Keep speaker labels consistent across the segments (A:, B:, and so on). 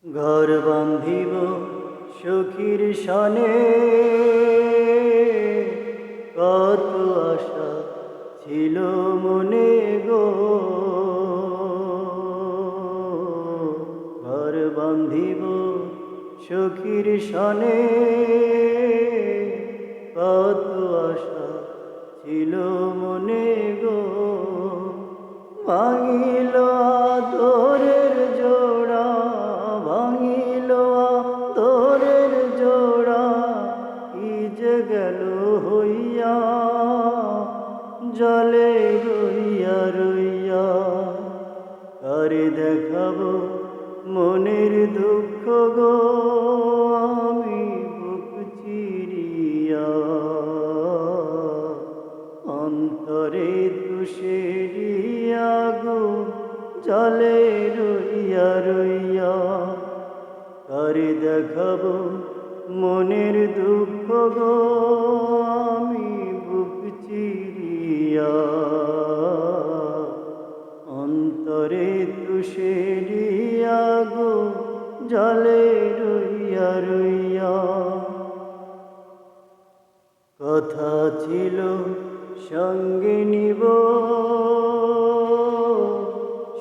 A: ঘর বান্ধিব সখীর সনে, কত আশা ছিল মনে গো। ঘর বান্ধিব সখীর সনে, কত আশা ছিল মনে গো। ভাঙিল আদরের জোড়া, ভাঙিল আদরের জোড়া, কি যে গেল হইয়া জলে রইয়া রইয়া। কারে দেখাবো মনের দুঃখ গো, আমি বুক চিরিয়া। অন্তরে তুষেরিয়া গো, জলে রইয়া রইয়া। কারে দেখাবো মনের দুঃখ গো, আমি বুক চিরিয়া। অন্তরে তুষেরিয়া গো, জলে রইয়া রইয়া। কথা ছিল সঙ্গে নিব,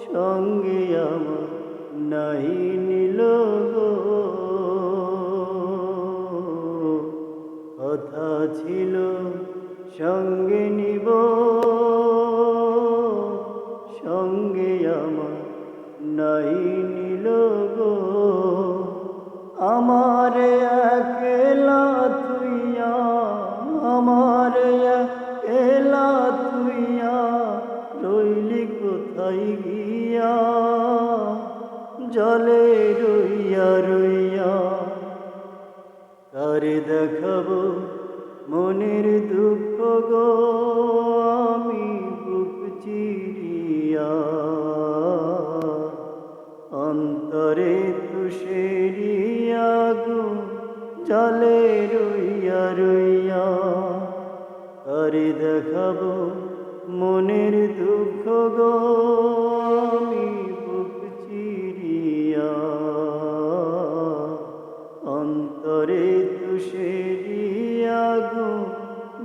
A: সঙ্গে আমার নাই নিল গো। কথা ছিল সঙ্গে নিব, সঙ্গে আমার নাই নিল গো। আমার একলা তুইয়া, আমার একলা তুইয়া, রইলি কোথায় গিয়া জলে রইয়া রইয়া। কারে দেখাবো মনের দুঃখ গো, আমি বুক চিরিয়া। অন্তরে তুষেরিয়া গো, জলে রইয়া রইয়া। কারে দেখাবো মনের দুঃখ গো, আমি বুক চিরিয়া। অন্তরে তুষেরিয়া গো,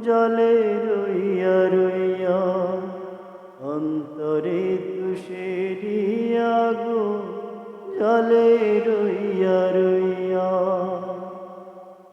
A: জলে রইয়া রইয়া। অন্তরে তুষেরিয়া গো, জলে রইয়া রইয়া।